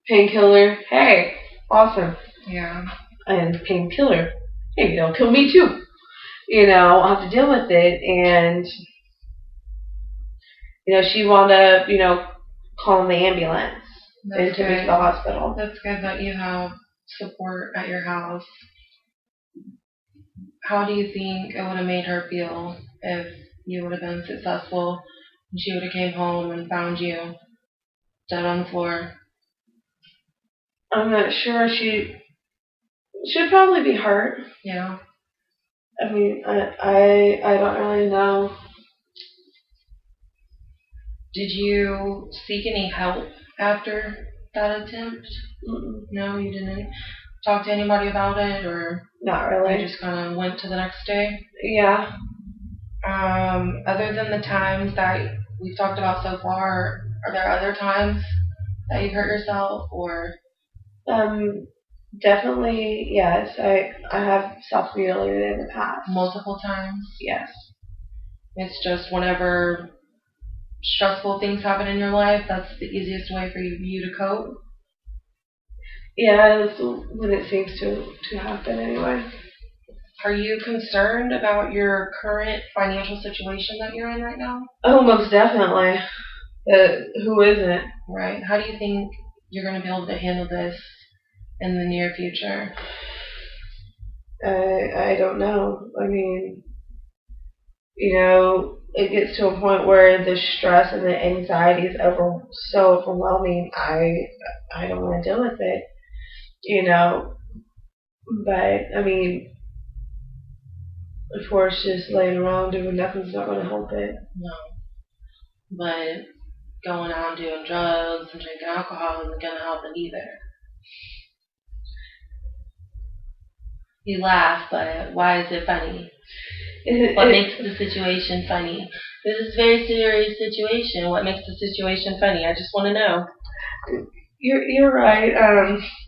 Painkiller, hey, awesome. Yeah. And painkiller, hey, it'll kill me too. I'll have to deal with it. And, she wound up, calling the ambulance and took me to the hospital. That's good that you have support at your house. How do you think it would have made her feel if you would have been successful and she would have came home and found you dead on the floor? I'm not sure. She should probably be hurt. Yeah. I mean, I don't really know. Did you seek any help after that attempt? Mm-mm. No, you didn't talk to anybody about it, or not really. You just kind of went to the next day? Yeah. Other than the times that we've talked about so far, are there other times that you've hurt yourself, or? Definitely, yes. I have self-mutilated in the past. Multiple times? Yes. It's just whenever stressful things happen in your life, that's the easiest way for you to cope? Yeah, that's when it seems to happen anyway. Are you concerned about your current financial situation that you're in right now? Oh, most definitely. Who isn't? Right. How do you think you're going to be able to handle this in the near future? I don't know. I mean, it gets to a point where the stress and the anxiety is so overwhelming. I don't want to deal with it. But I mean, of course, just laying around doing nothing's not going to help it. No. But going out and doing drugs and drinking alcohol isn't going to help it either. You laugh, but why is it funny? What makes the situation funny? This is a very serious situation. What makes the situation funny? I just want to know. You're right.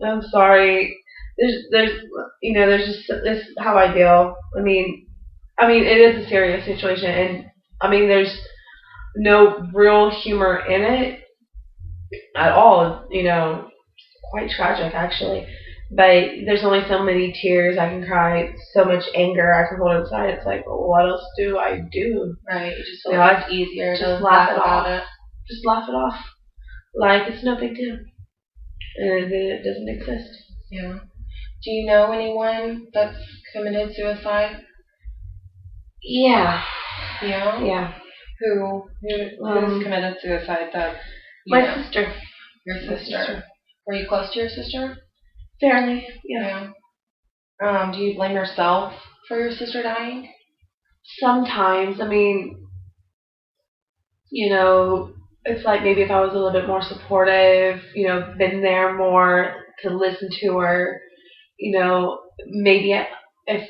I'm sorry. There's just this is how I deal. I mean, it is a serious situation, and I mean, there's no real humor in it at all. Quite tragic actually. But there's only so many tears I can cry, so much anger I can hold inside. It's like, well, what else do I do? Right. It just feels like it's easier to laugh about it. Just laugh it off. Like it's no big deal. And it doesn't exist. Yeah. Do you know anyone that's committed suicide? Yeah. Yeah? Yeah. Who's committed suicide? My sister. Your sister. Were you close to your sister? Fairly, yeah. Do you blame yourself for your sister dying? Sometimes. I mean, it's like maybe if I was a little bit more supportive, been there more to listen to her, maybe if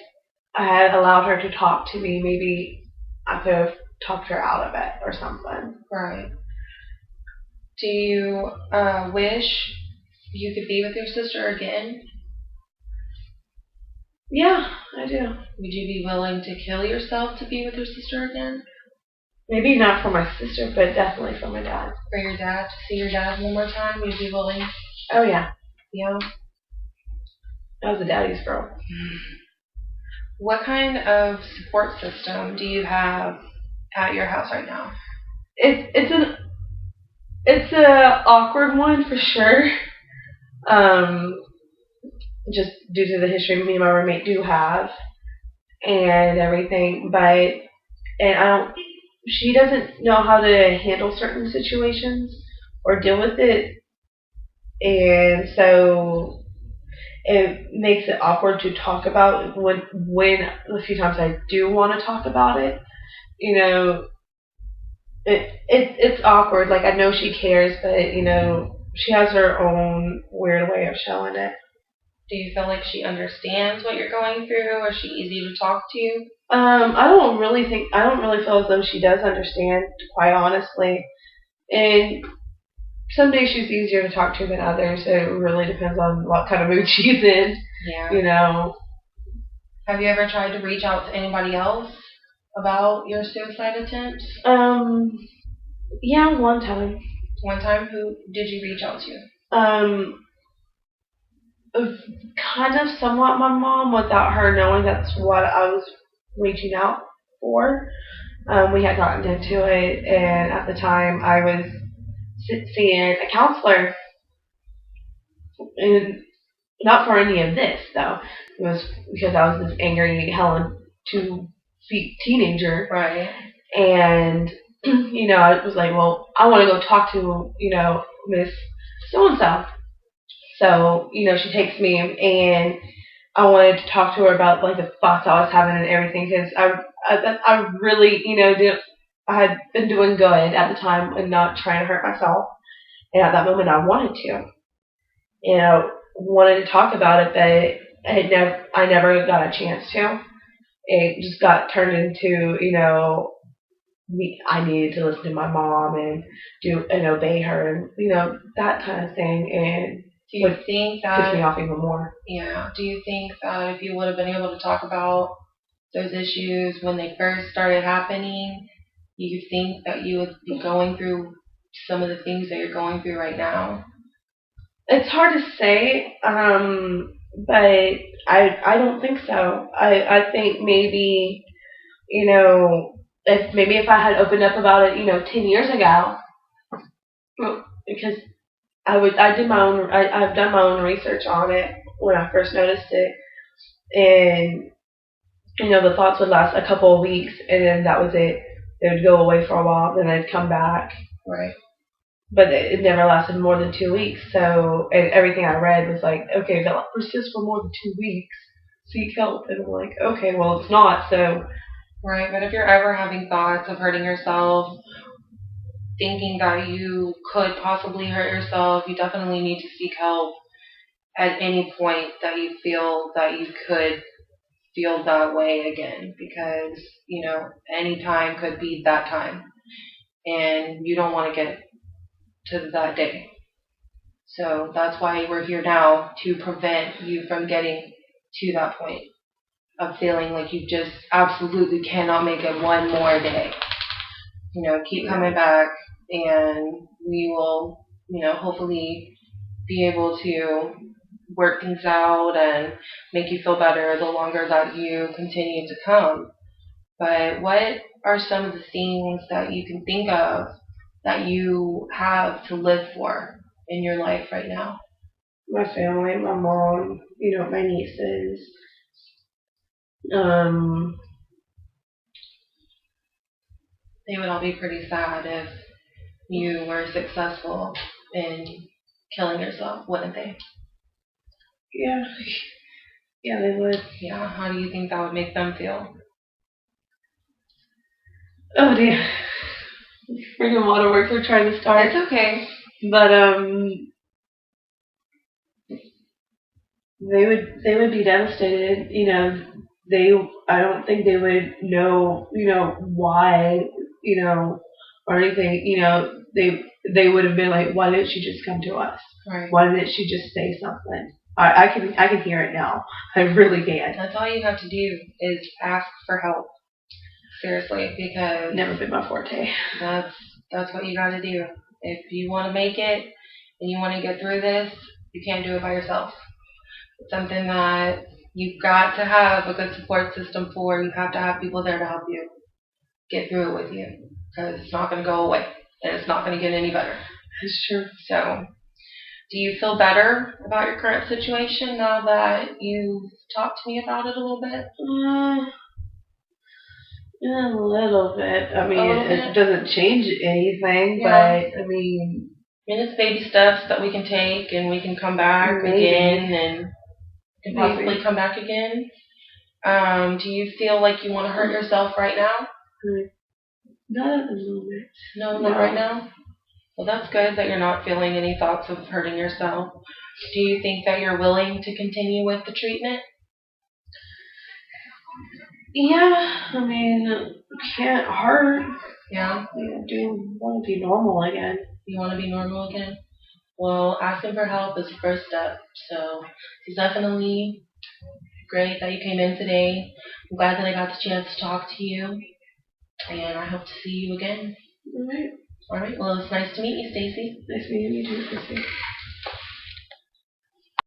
I had allowed her to talk to me, maybe I could have talked her out of it or something. Right. Do you wish you could be with your sister again? Yeah, I do. Would you be willing to kill yourself to be with your sister again? Maybe not for my sister, but definitely for my dad. For your dad? To see your dad one more time, you'd be willing? Oh, yeah. Yeah? I was a daddy's girl. What kind of support system do you have at your house right now? It's an awkward one for sure. Just due to the history me and my roommate do have and everything, she doesn't know how to handle certain situations or deal with it, and so it makes it awkward to talk about when the few times I do want to talk about it, it's awkward. Like, I know she cares, but she has her own weird way of showing it. Do you feel like she understands what you're going through? Or is she easy to talk to? I don't really feel as though she does understand, quite honestly. And some days she's easier to talk to than others. It really depends on what kind of mood she's in. Yeah. Have you ever tried to reach out to anybody else about your suicide attempt? Yeah, one time. One time, who did you reach out to? Kind of somewhat my mom without her knowing that's what I was reaching out for. We had gotten into it, and at the time I was seeing a counselor, and not for any of this though. It was because I was this angry Helen 2 feet teenager, Right. and I was like, well, I want to go talk to Miss So and So. So she takes me, and I wanted to talk to her about like the thoughts I was having and everything because I really did. I had been doing good at the time and not trying to hurt myself, and at that moment I wanted to, wanted to talk about it, but I never got a chance to. It just got turned into I needed to listen to my mom and do and obey her and that kind of thing, and do you think that pissed me off even more. Yeah. Do you think that if you would have been able to talk about those issues when they first started happening, you think that you would be going through some of the things that you're going through right now? It's hard to say, but I don't think so. I think maybe if I had opened up about it 10 years ago, because I've done my own research on it when I first noticed it, and the thoughts would last a couple of weeks, and then that was it. They would go away for a while, then they'd come back. Right. But it never lasted more than 2 weeks. So, and everything I read was like, okay, if it persists for more than 2 weeks, seek help. And I'm like, okay, well, it's not. So, right. But if you're ever having thoughts of hurting yourself, thinking that you could possibly hurt yourself, you definitely need to seek help at any point that you feel that you could feel that way again, because any time could be that time, and you don't want to get to that day. So that's why we're here now, to prevent you from getting to that point of feeling like you just absolutely cannot make it one more day. Keep coming back, and we will hopefully be able to work things out and make you feel better the longer that you continue to come. But what are some of the things that you can think of that you have to live for in your life right now? My family, my mom, my nieces. They would all be pretty sad if you were successful in killing yourself, wouldn't they? Yeah. Yeah, they would. Yeah. How do you think that would make them feel? Oh dear. Freaking waterworks are trying to start. It's okay. But they would be devastated. I don't think they would know why or anything. They would have been like, why didn't she just come to us? Right. Why didn't she just say something? I can hear it now. I really can. That's all you have to do is ask for help. Seriously, because never been my forte. That's what you got to do. If you want to make it and you want to get through this, you can't do it by yourself. It's something that you've got to have a good support system for. You have to have people there to help you get through it with you, because it's not going to go away, and it's not going to get any better. That's true. So, do you feel better about your current situation now that you've talked to me about it a little bit? A little bit. I mean, it doesn't change anything, yeah. But I mean, it's baby steps that we can take, and we can come back again, and can possibly come back again. Do you feel like you want to hurt yourself right now? Not at the moment. No, not right now? Well, that's good that you're not feeling any thoughts of hurting yourself. Do you think that you're willing to continue with the treatment? Yeah, I mean, can't hurt. Yeah? Do you want to be normal again? You want to be normal again? Well, asking for help is the first step. So it's definitely great that you came in today. I'm glad that I got the chance to talk to you. And I hope to see you again. All right. All right. Well, it's nice to meet you, Stacy. Nice meeting you too, Chrissy.